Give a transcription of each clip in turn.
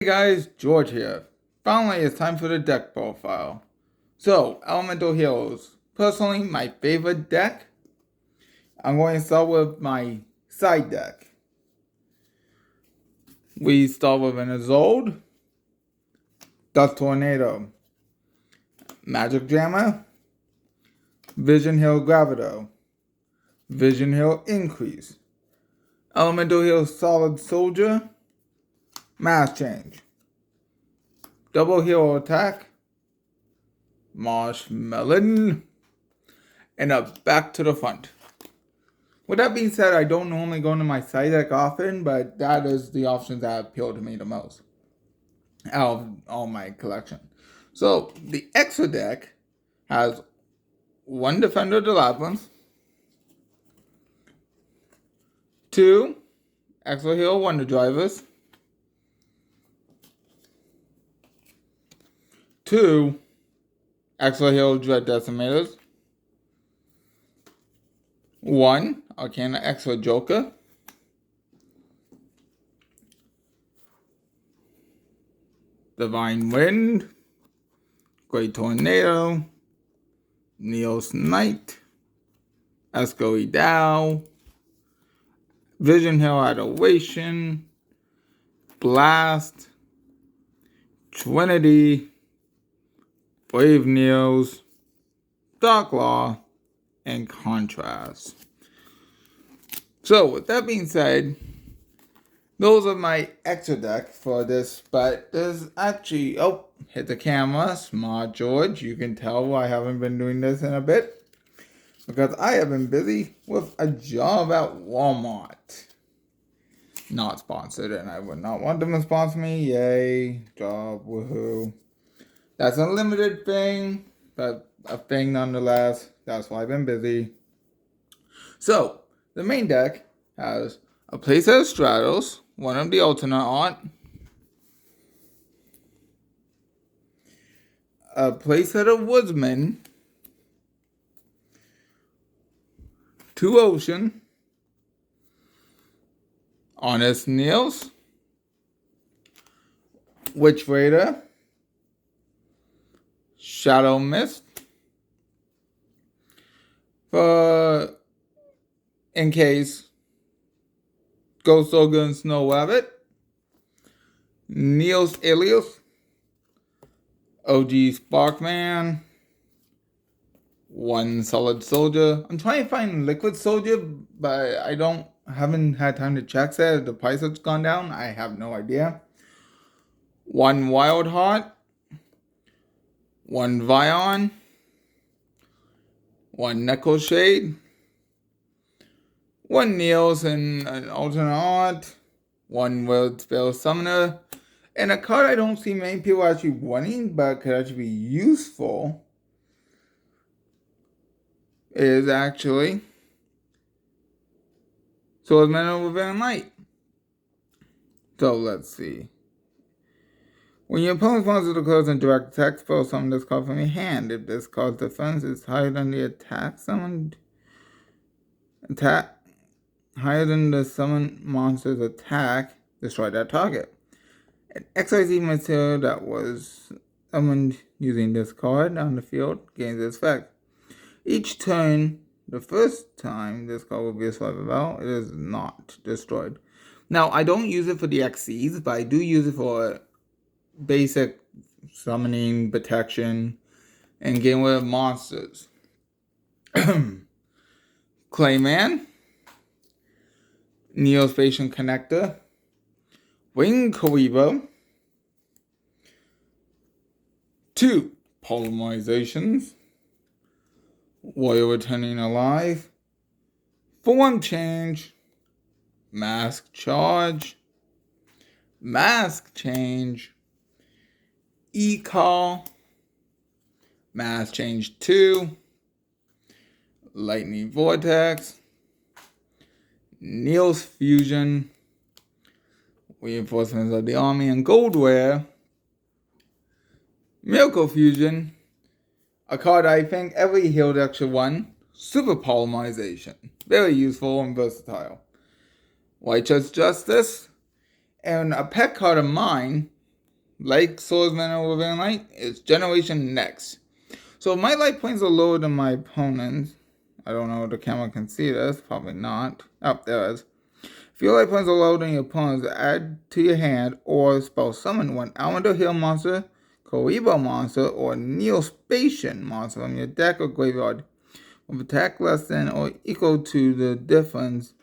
Hey guys, George here. Finally, it's time for the deck profile. So, Elemental Heroes. Personally, my favorite deck. I'm going to start with my side deck. We start with an Isolde, Dust Tornado, Magic Jammer, Vision Hill Gravito, Vision Hill Increase, Elemental Hill Solid Soldier, Mass Change, Double Hero Attack, Marshmelon, and a back to the front. With that being said, I don't normally go into my side deck often, but that is the options that appeal to me the most out of all my collection. So the extra deck has one Defender of the Labyrinth, two Extra Hero Wonder Drivers, two Extra Hero Dread Decimators, one Arcana Extra Joker, Divine Wind, Great Tornado, Neos Knight, Escori Dow, Vision Hill Adoration, Blast, Trinity, Brave Neos, Dark Law, and Contrast. So, with that being said, those are my extra deck for this, but there's actually, hit the camera, Smart George. You can tell I haven't been doing this in a bit, because I have been busy with a job at Walmart. Not sponsored, and I would not want them to sponsor me. Yay, job, woohoo. That's a limited thing, but a thing nonetheless. That's why I've been busy. So, the main deck has a playset of Stratos, one of the alternate art, a playset of Woodsman, two Ocean, Honest Neos, Witch Raider, Shadow Mist, for in case Ghost Ogre and Snow Rabbit, Neos Alias, OG Sparkman, one Solid Soldier. I'm trying to find Liquid Soldier, but I haven't had time to check that. The price has gone down. I have no idea. One Wild Heart, one Vion, one Neko Shade, one Neos and an alternate art, one World Spell Summoner, and a card I don't see many people actually wanting, but could actually be useful, is actually Swordsman of Laverne Light. So let's see. When your opponent spawns to close and direct attack, spell summon this card from your hand. If this card's defense is higher than the higher than the summoned monster's attack, destroy that target. An XYZ material that was summoned using this card on the field gains its effect. Each turn, the first time this card will be a swipe about, it is not destroyed. Now, I don't use it for the XCs, but I do use it for basic summoning, protection, and getting rid of monsters. Clayman, Neospatial Connector, Wing Karibo, two Polymerizations, Warrior Returning Alive, Form Change, Mask Charge, Mask Change, E-Call, Mask Change 2, Lightning Vortex, Neos Fusion, Reinforcements of the Army and Goldware, Miracle Fusion, a card I think every hero deck should want, Super Polymerization. Very useful and versatile. White Chess Justice, and a pet card of mine like Swordsman or Living Light, it's Generation Next. So if my life points are lower than my opponent's, I don't know if the camera can see this, probably not. Oh, there it is. If your life points are lower than your opponent's, add to your hand or spell summon one Elemental Hill monster, Koibo monster, or Neospatian monster from your deck or graveyard with attack less than or equal to the difference.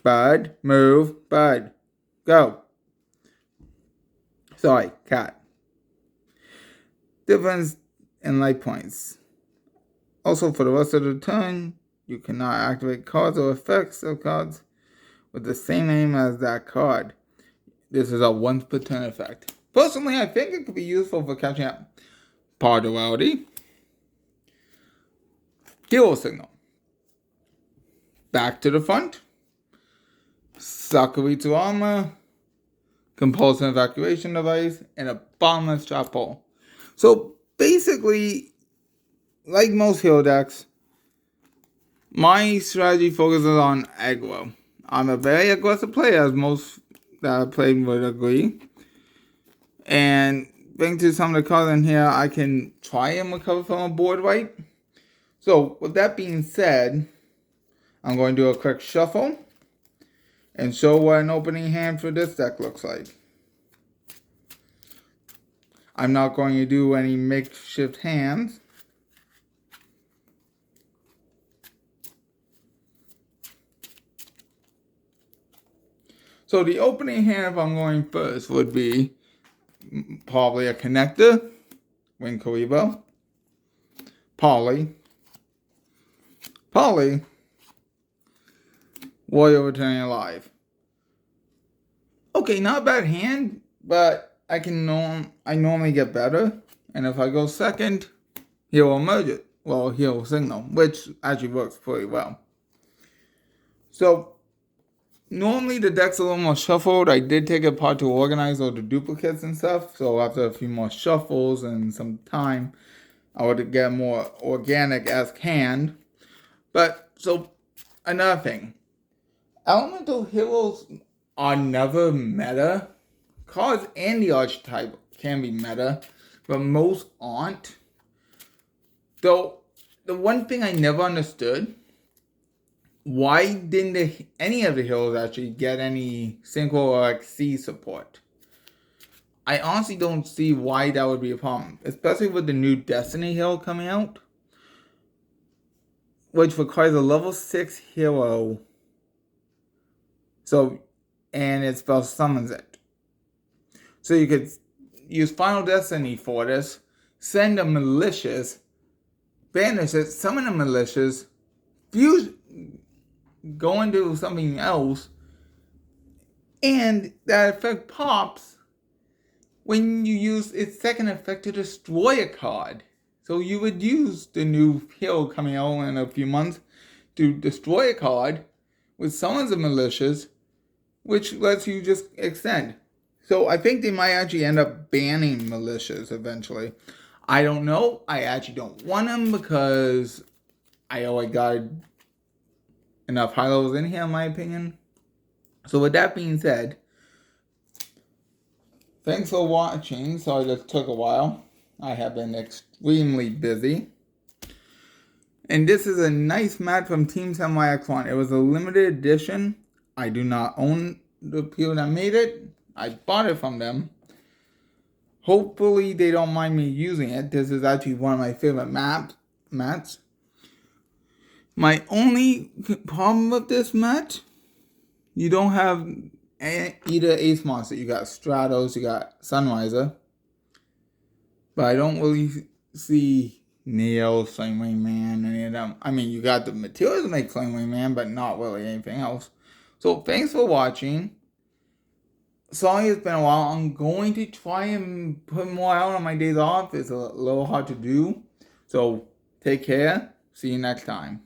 Bud, move, bud, go. Sorry, cat. Difference in life points. Also, for the rest of the turn, you cannot activate cards or effects of cards with the same name as that card. This is a once per turn effect. Personally, I think it could be useful for catching up Power Duality. Hero Signal. Back to the front. Sakuritsu Armor. Compulsion Evacuation Device. And a Bottomless Trap Hole. So basically, like most hero decks, my strategy focuses on aggro. I'm a very aggressive player, as most that I've played would agree. And thanks to some of the cards in here, I can try and recover from a board wipe. So with that being said, I'm going to do a quick shuffle and show what an opening hand for this deck looks like. I'm not going to do any makeshift hands. So the opening hand, if I'm going first, would be probably a Connector, Wing Koibo, Poly, Warrior Returning Alive. Okay, not a bad hand, but I normally get better. And if I go second, Hero Emerge, well, Hero Signal, which actually works pretty well. So normally the deck's a little more shuffled. I did take it apart to organize all the duplicates and stuff. So after a few more shuffles and some time, I would get more organic-esque hand. But, so, another thing. Elemental heroes are never meta. Cards and the archetype can be meta, but most aren't. Though, the one thing I never understood, why didn't any of the heroes actually get any Synchro or XC support? I honestly don't see why that would be a problem, especially with the new Destiny hero coming out, which requires a level 6 hero. So, and it spell summons it. So you could use Final Destiny for this, send a malicious, banish it, summon a malicious, fuse, go into something else, and that effect pops when you use its second effect to destroy a card. So you would use the new hero coming out in a few months to destroy a card, which summons a malicious, which lets you just extend. So I think they might actually end up banning malicious eventually. I don't know. I actually don't want them because I already got enough high levels in here, in my opinion. So with that being said, thanks for watching. Sorry this took a while. I have been extremely busy. And this is a nice mat from Team Samurai X1. It was a limited edition. I do not own the people that made it. I bought it from them. Hopefully they don't mind me using it. This is actually one of my favorite mats. My only problem with this mat, you don't have either Ace Monster. You got Stratos, you got Sunriser. But I don't really see Neo, Flame Wing Man, any of them. I mean, you got the materials to make Flame Wing Man, but not really anything else. So, thanks for watching. Sorry it's been a while. I'm going to try and put more out on my days off. It's a little hard to do. So, take care. See you next time.